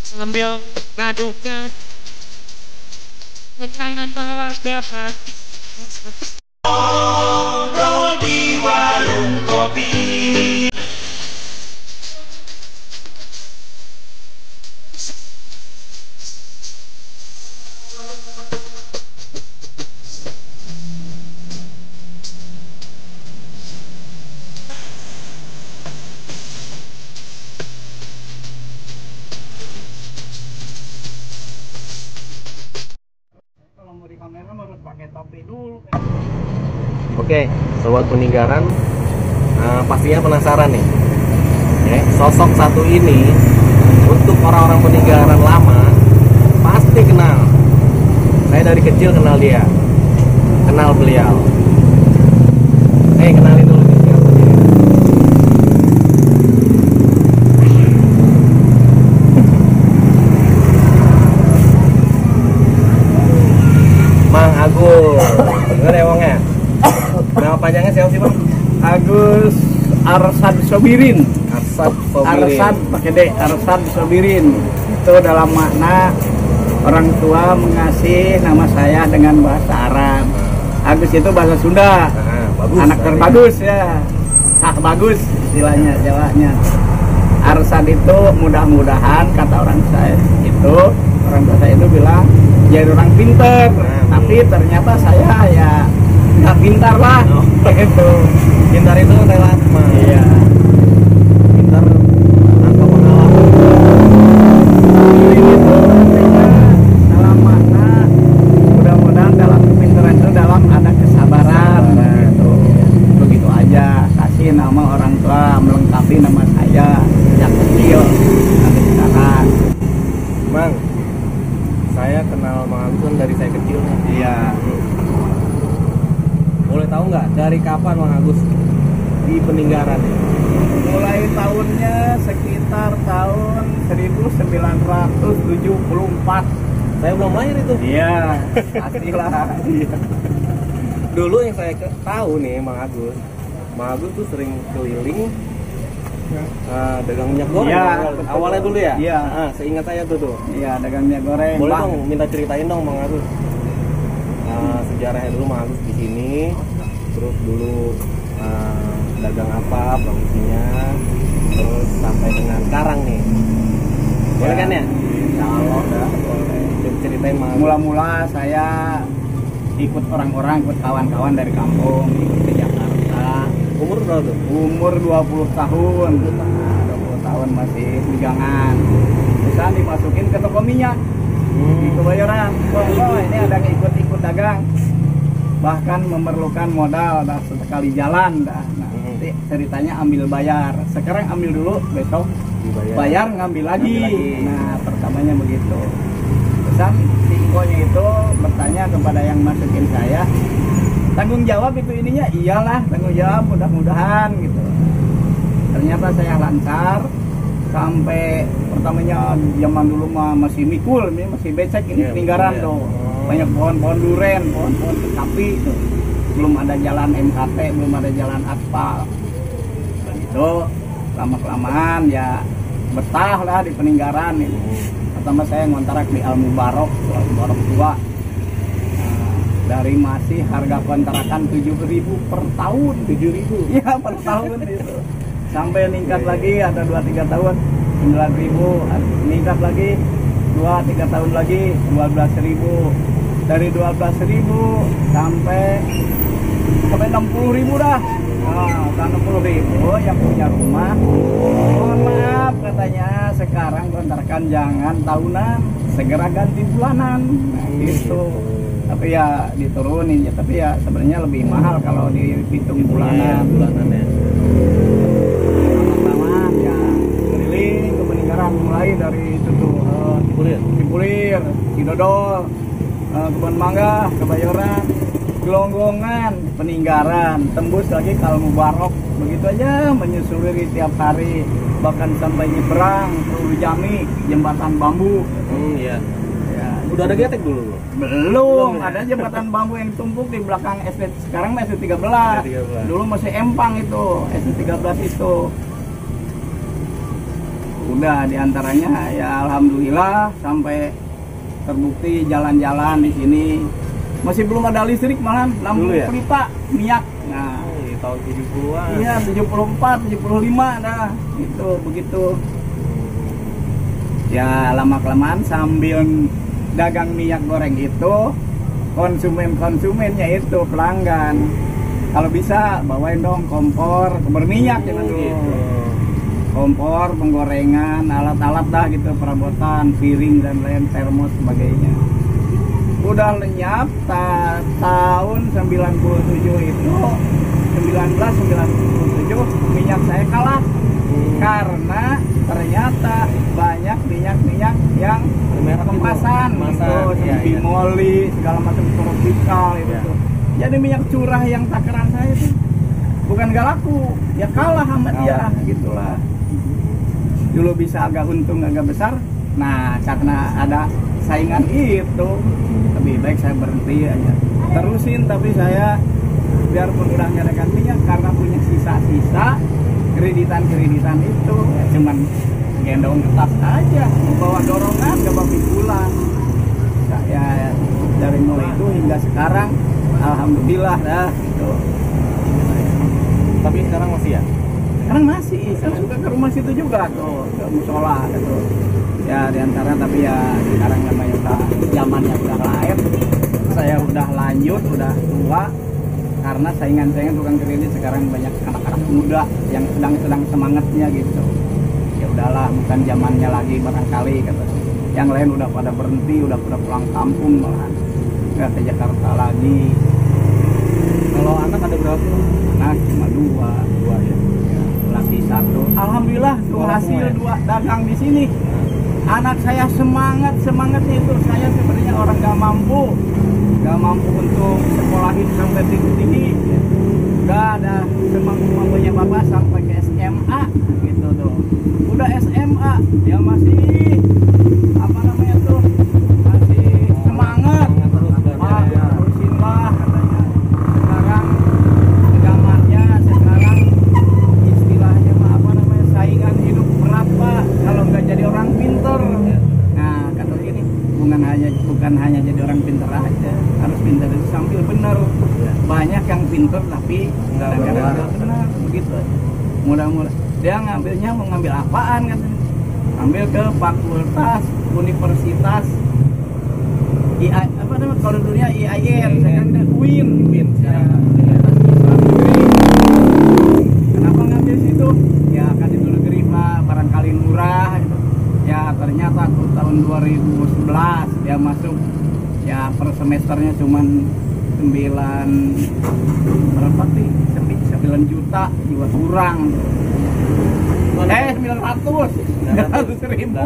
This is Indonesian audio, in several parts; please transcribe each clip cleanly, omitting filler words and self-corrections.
Sambil ngadukan Jangan bawa dapat Ngobrol di warung kopi. Oke, sobat peninggaran, pastinya penasaran nih. Sosok satu ini untuk orang-orang peninggaran lama pasti kenal. Saya dari kecil kenal dia, kenal beliau. Kenalin dulu nih siapa dia. Mang Agus, dengar ya Wong ya? Nama panjangnya siapa sih Bang? Agus Arsad Sobirin. Arsad Sobirin. Arsad pakai D, Arsad Sobirin. Itu dalam makna orang tua mengasih nama saya dengan bahasa Arab. Agus itu bahasa Sunda. Bagus. Anak terbagus ya. Bagus istilahnya Jawanya. Arsad itu mudah-mudahan kata orang saya itu, orang tua saya itu bilang jadi orang pinter. Tapi ternyata saya ya nggak pintar lah. Gitu. Pintar itu relatif. Iya. Pintar tanpa pengalaman. Itu artinya dalam makna mudah-mudahan dalam kepintaran itu dalam ada kesabaran. Gitu. Begitu aja. Kasih nama orang tua melengkapi nama saya sejak kecil sampai sekarang. Bang, saya kenal Mang Agus dari saya kecil. Iya. Boleh tahu nggak dari kapan Mang Agus di peninggaran? Mulai tahunnya sekitar tahun 1974. Saya belum lahir itu. Iya, pastilah. Iya. Dulu yang saya tahu nih Mang Agus tuh sering keliling dagang minyak goreng. Iya, awalnya dulu ya. Iya. Seingat saya tuh. Iya, dagang minyak goreng. Boleh dong minta ceritain dong Mang Agus. Sejarahnya dulu Mang Agus di sini, terus dulu dagang apa, produksinya, terus sampai dengan sekarang nih. Boleh kan ya? Kalau dah boleh. Ceritain Mang Agus. Mula-mula saya ikut orang-orang, ikut kawan-kawan dari kampung, ikut ke Jakarta. Umur berapa tuh? Umur 20 tahun. 20 tahun masih bujangan. Bisa dimasukin ke toko minyak. Di Kebayoran. Oh, ini ada yang ikut-ikut dagang. Bahkan memerlukan modal dah sekali jalan dah. Nah, nanti ceritanya ambil bayar. Sekarang ambil dulu, besok bayar ngambil lagi. Nah, pertamanya begitu. Pesan si Ikonya itu bertanya kepada yang masukin saya, tanggung jawab itu ininya, iyalah tanggung jawab, mudah-mudahan gitu. Ternyata saya lancar sampai pertamanya zaman dulu masih mikul, masih becek ini peninggaran tuh. Banyak pohon-pohon duren, pohon-pohon kekapi tuh. Belum ada jalan MKT, belum ada jalan aspal. Begitu lama-kelamaan ya betah lah di peninggaran itu. Pertama saya ngontrak di Al Mubarok 2. Dari masih harga kontrakan 7.000 per tahun. 7.000? Iya, per tahun itu. Sampai meningkat lagi ada 2-3 tahun 9.000, meningkat lagi 2-3 tahun lagi 12.000. Dari 12.000 sampai 60.000 dah. Nah, 60.000 yang punya rumah. Mohon maaf katanya sekarang kontrakan jangan tahunan, segera ganti bulanan. Nah, gitu. Tapi ya diturunin ya, tapi ya sebenarnya lebih mahal kalau dihitung bulanan. Bulanannya. Pertama ya keliling ke peninggaran mulai dari itu tuh Cipulir, Cidodol, Kebon Mangga, Kebayoran, Gelonggongan, Peninggaran, tembus lagi ke Al Mubarok. Begitu aja menyusuri tiap hari, bahkan sampai nyebrang ke Jami, jembatan bambu. Iya. Ya, Udah ada getek dulu? belum, ada jembatan bambu yang ditumpuk di belakang SD. Sekarang masih 13. Dulu masih empang itu, SD 13 itu. Udah diantaranya ya alhamdulillah sampai terbukti jalan-jalan di sini masih belum ada listrik, malah lampu Dulu ya? pelita minyak. Nah, Di tahun 70-an. iya 74, 75 dah itu begitu. Ya lama kelamaan sambil dagang minyak goreng itu konsumennya itu pelanggan. Kalau bisa bawain dong kompor berminyak ya gitu. Kompor, penggorengan, alat-alat dah gitu, perabotan, piring dan lain, termos sebagainya. Udah lenyap tahun 97 itu 1997 minyak saya kalah karena ternyata banyak minyak yang kemasan gitu, seperti Moli segala macam tropikal itu. Ya. Jadi minyak curah yang takaran saya itu bukan gak laku, ya kalah sama dia gitulah. Dulu bisa agak untung agak besar, nah karena ada saingan itu lebih baik saya berhenti aja. Terusin tapi saya biarpun udah nggak ada minyak karena punya sisa-sisa kreditan itu ya cuman gendong ke tas aja, bawa dorongan gak bawa pulang. Saya dari mulai itu hingga sekarang alhamdulillah dah gitu. Tapi sekarang masih ya? Sekarang masih, saya suka ke rumah situ juga tuh, ke musola gitu. Ya diantara tapi ya sekarang namanya udah zamannya udah lain. Saya udah lanjut, udah tua. Karena saingan-saingan tukang kredit sekarang banyak anak-anak muda yang sedang semangatnya gitu. Ya udahlah, bukan zamannya lagi barangkali kata. Yang lain udah pada berhenti, udah pada pulang kampung malahan. Nggak ke Jakarta lagi. Kalau anak ada berapa? Nah cuma dua ya. Laki satu. Alhamdulillah tuh hasil dua dagang di sini. Anak saya semangatnya itu. Saya sebenarnya orang gak mampu untuk sekolahin sampai tinggi. Udah ada semampunya bapak sampai ke SMA gitu tuh. Udah SMA dia masih apa namanya tuh masih semangat. Terusin lah katanya. Sekarang zamannya sekarang istilahnya apa namanya saingan hidup berat pak kalau nggak jadi orang pinter. Nah kata gini bukan hanya jadi orang pinter aja, harus pinter itu sambil benar. Banyak yang pinter tapi nggak benar begitu. Mudah-mudahan dia mau ngambil apaan katanya, ambil ke fakultas universitas apa namanya kalau dunia IAIN, sekarang ada UIN. Ya. Kenapa ngambil situ? Ya kan itu negeri Pak, barangkali murah gitu. Ya ternyata tahun 2011 dia masuk, ya per semesternya cuman 9 juta juga kurang. 900 ribu.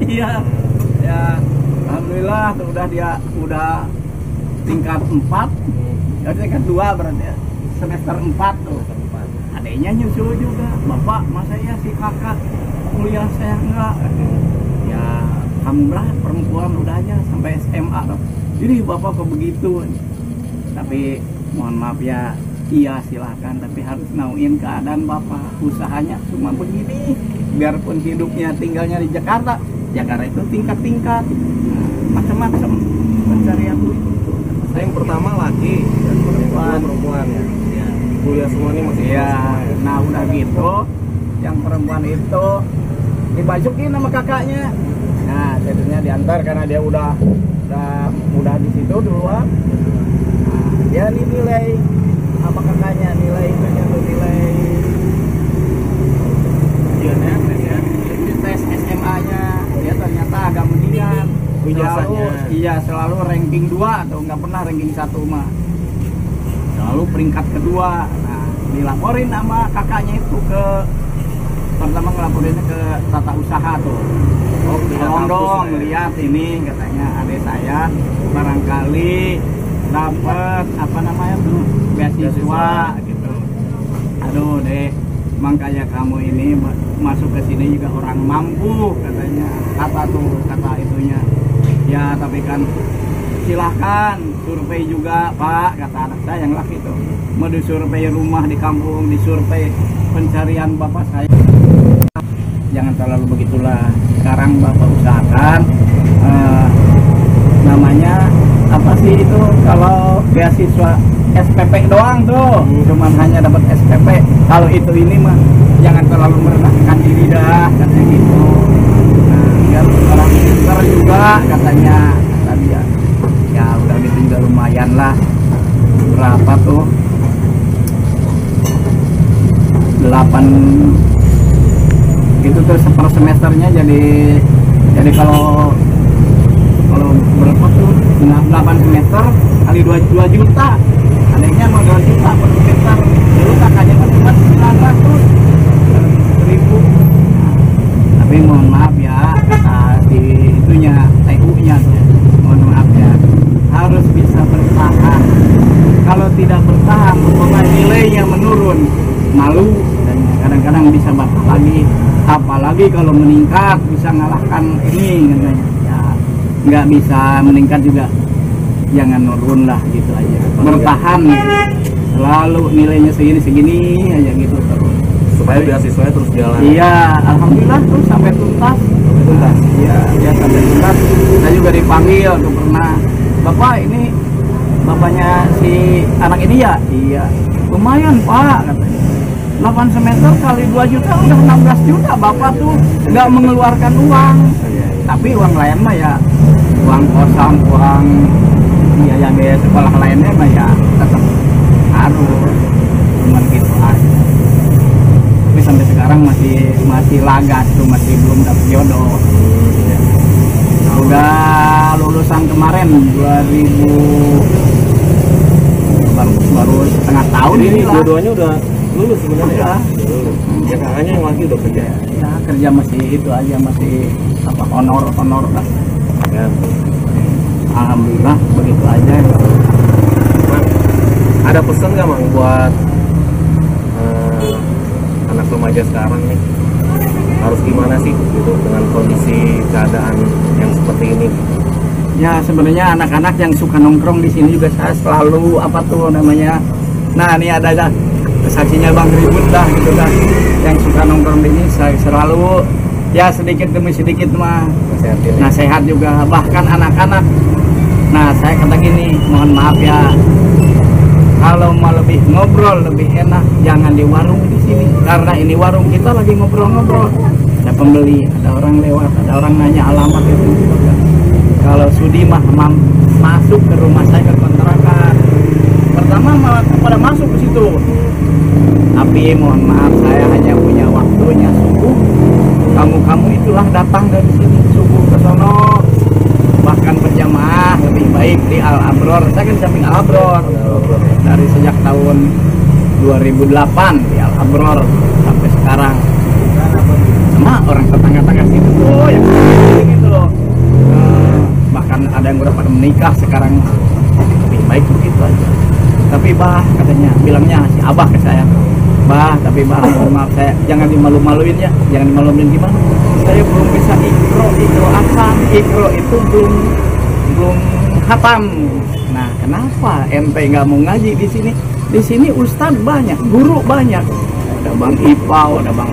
Iya. Ya alhamdulillah tuh udah tingkat 4. Jadi tingkat 2 berarti ya. Semester 4 tuh. Adanya nyusul juga. Bapak, masa ya si kakak kuliah saya enggak? Ya kamu lah perempuan udahnya sampai SMA tuh. Jadi bapak kok begitu? Tapi mohon maaf ya, iya silahkan, tapi harus nauin keadaan bapak. Usahanya cuma begini. Biarpun hidupnya tinggalnya di Jakarta itu tingkat-tingkat, macam-macam pencarian duit. Saya yang pertama laki dan perempuan ya. Kuliah semua ini masih ya. Nah udah gitu, yang perempuan itu dibajukin sama kakaknya. Nah jadinya diantar karena dia udah di situ duluan. Nah, dia nilai apa kakaknya nilai tes SMA-nya dia ternyata agak mendingan. Selalu ranking 2 atau nggak pernah ranking 1 mah. Selalu peringkat kedua. Nah, dilaporin sama kakaknya itu pertama ngelaporinnya ke tata usaha tuh. Tolong dong lihat ini katanya adik saya barangkali dapat apa namanya tuh beasiswa gitu. Aduh dek, emang kayak kamu ini masuk ke sini juga orang mampu katanya. Kata itunya. Ya tapi kan silahkan survei juga pak, kata anak saya yang laki itu. Mau disurvei rumah di kampung, disurvei pencarian bapak saya. Jangan terlalu begitulah. Sekarang Bapak usahakan namanya apa sih itu kalau beasiswa SPP doang tuh, cuman hanya dapat SPP. Kalau itu ini mah jangan terlalu merendahkan diri dah katanya gitu. Nah, biar orang pintar juga katanya kata dia. Ya udah gitu juga lumayan lah. Berapa tuh? 8 itu tuh per semesternya jadi kalau berapa tuh 8 semester kali 2 juta adanya mau 2 juta per semester dulu kakaknya cuma 900.000. Tapi mohon maaf ya kata di itunya TU nya mohon maaf ya harus bisa bertahan. Kalau tidak bertahan pokoknya nilainya menurun malu dan kadang-kadang bisa batal lagi, apalagi kalau meningkat bisa ngalahkan ini katanya ya nggak bisa meningkat juga jangan nurun lah gitu aja, bertahan selalu nilainya segini aja gitu terus supaya beasiswanya terus jalan. Iya, alhamdulillah tuh sampai tuntas. Iya, ya sampai tuntas. Saya juga dipanggil tuh pernah, Bapak ini bapaknya si anak ini ya? Iya, lumayan Pak katanya. 8 semester kali 2 juta udah 16 juta Bapak tuh nggak mengeluarkan uang. Tapi uang lain mah ya uang kosan, uang biaya sekolah lainnya mah ya tetap harus cuman gitu aja. Tapi sampai sekarang masih lagas tuh, masih belum dapet jodoh. Nah, udah lulusan kemarin 2000 baru setengah tahun. Jadi ini lah. dua-duanya udah lulus sebenarnya. Ya kakaknya yang lagi udah kerja. Ya kerja masih itu aja, masih apa honor lah. Ya. Alhamdulillah begitu aja. Mang, ada pesan nggak Mang buat anak remaja sekarang nih? Harus gimana sih gitu dengan kondisi keadaan yang seperti ini? Ya sebenarnya anak-anak yang suka nongkrong di sini juga saya selalu apa tuh namanya. Nah ini ada saksinya Bang Ribut dah gitu kan. Yang suka nongkrong di sini saya selalu ya sedikit demi sedikit mah nasihat juga, bahkan anak-anak. Nah saya kata gini, mohon maaf ya, kalau mau lebih ngobrol lebih enak jangan di warung di sini, karena ini warung kita lagi ngobrol-ngobrol, ada pembeli, ada orang lewat, ada orang nanya alamat itu. Kalau sudi mah masuk ke rumah saya ke kontrakan, pertama malah pada masuk ke situ. Tapi mohon maaf saya hanya punya waktunya subuh. Kamu itulah datang dari sini subuh ke sono, bahkan berjamaah lebih baik di Al Abror. Saya kan di samping Al Abror dari sejak tahun 2008 di Al Abror sampai sekarang. Sama orang tetangga-tetangga situ tuh yang gitu loh. Bahkan ada yang udah pada menikah sekarang, lebih baik begitu aja. Tapi bah katanya bilangnya si abah ke saya, bah tapi bah maaf saya jangan dimalu-maluin ya, jangan dimalu-maluin gimana, saya belum bisa ikro apa, ikro itu belum khatam. Nah kenapa ente nggak mau ngaji di sini? Di sini ustadz banyak, guru banyak, ada Bang Ipau, ada Bang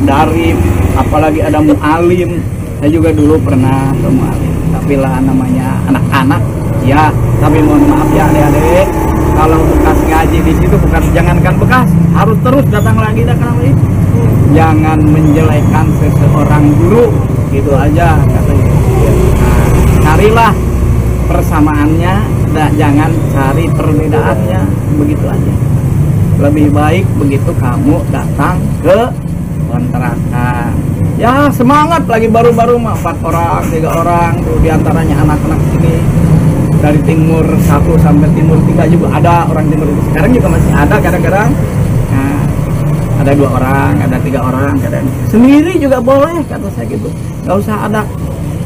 Darim, apalagi ada mu'alim. Saya juga dulu pernah ke mu'alim, tapi lah namanya anak-anak ya. Tapi mohon maaf ya adik-adik, kalau bekas ngaji di situ bukan jangankan bekas, harus terus datang lagi. Jangan menjelekkan seseorang guru, gitu aja katanya. Nah, carilah persamaannya, jangan cari perbedaannya, begitu aja. Lebih baik begitu kamu datang ke kontrakan. Ya semangat lagi baru-baru mah 4 orang, 3 orang tuh diantaranya anak-anak sini. Dari timur 1 sampai timur 3 juga ada orang timur. Sekarang juga masih ada kadang-kadang. Nah, ada 2 orang, ada 3 orang, kadang sendiri juga boleh kata saya gitu. Nggak usah ada.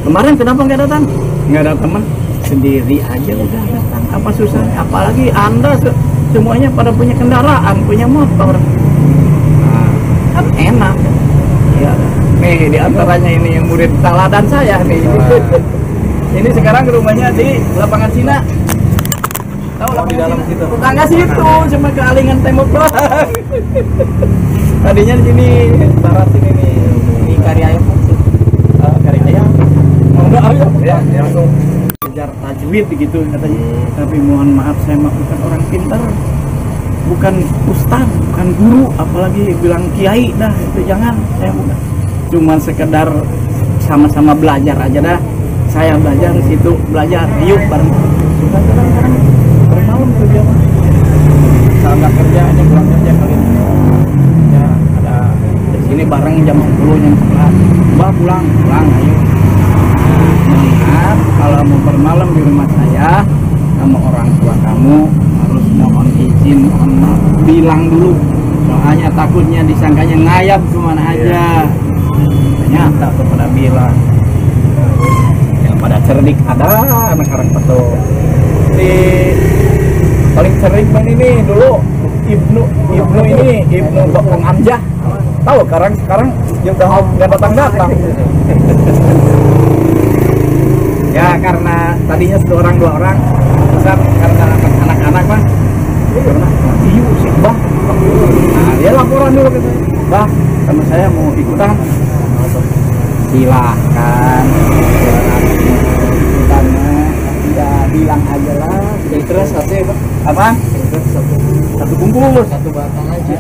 Kemarin kenapa nggak datang? Nggak ada teman, sendiri aja udah datang. Apa susahnya? Apalagi Anda semuanya pada punya kendaraan, punya motor. Nah, kan enak. Ya, nih diantaranya ini yang murid teladan saya nih. Ini sekarang rumahnya di lapangan Cina. Tahu di dalam situ. Tetangga situ, cuma kealingan tembok doang. Tadinya di sini barat sini nih, di Karya bibit gitu katanya. Tapi mohon maaf saya mah bukan orang pintar, bukan ustaz, bukan guru, apalagi bilang kiai dah itu jangan. Saya udah cuman sekedar sama-sama belajar aja dah. Saya belajar di situ, belajar yuk bareng. Suka kadang-kadang bermalam kerja mah. Saya nggak kerja aja pulang kerja kali ini. Ya ada di sini bareng jam 10 jam 11. Mbak pulang ayo. Ingat kalau mau bermalam di rumah saya sama orang tua kamu harus mohon izin, mohon maaf, bilang dulu. Soalnya takutnya disangkanya ngayap kemana aja. Ternyata tuh pada bilang. Yang pada cerdik ada anak-anak peto. Di paling cerdik man ini dulu Ibnu Bokong Amjah. Tahu sekarang dia udah nggak datang. Ya karena tadinya dua orang besar karena anak-anak mah karena yuk sih bah. Nah dia laporan dulu ke saya, bah teman saya mau ikutan. Silahkan ikutannya, ya bilang aja lah. Terus apa? Satu bungkus, satu batang aja.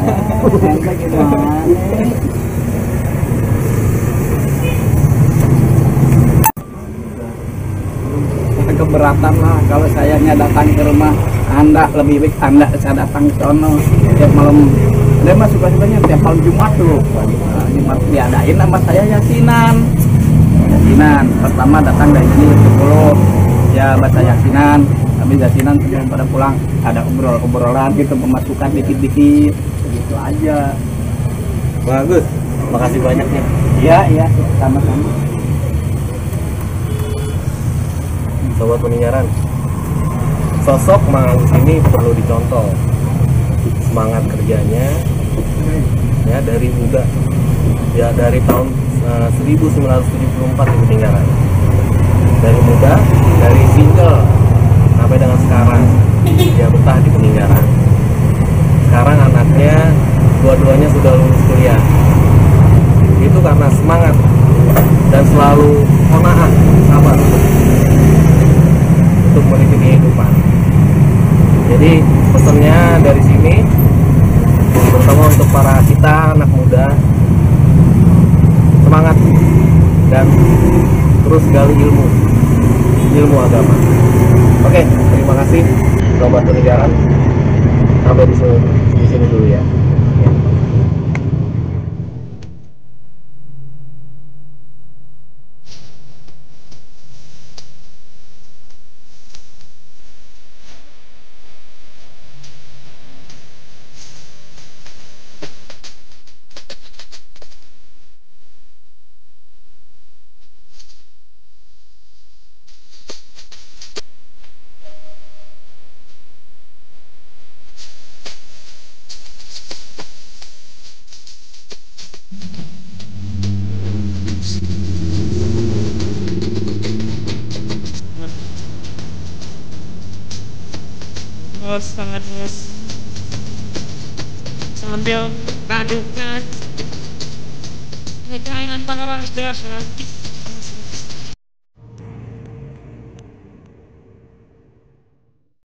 Keberatan lah kalau sayanya datang ke rumah Anda, lebih baik Anda saya datang ke sono tiap malam. Dia mah suka-sukanya tiap malam Jumat tuh. Jumat diadain sama saya yasinan. Pertama datang dari sini jam 10. Ya baca yasinan. Habis yasinan sebelum pada pulang ada obrolan gitu, pemasukan dikit-dikit gitu aja. Bagus. Makasih banyak ya. Iya, sama-sama. Sobat Peninggaran, sosok Mang Agus ini perlu dicontoh. Semangat kerjanya ya dari muda, ya dari tahun 1974 di Peninggaran. Dari muda, dari single sampai dengan sekarang dia betah di Peninggaran. Sekarang anaknya dua-duanya sudah lulus kuliah. Itu karena semangat dan selalu qanaah, sabar untuk meniti kehidupan. Jadi pesannya dari sini, terutama untuk para kita anak muda, semangat dan terus gali ilmu agama. Oke, terima kasih Sobat Peninggaran. Sampai di sini dulu ya. Sambil badukan jangan bawa dasar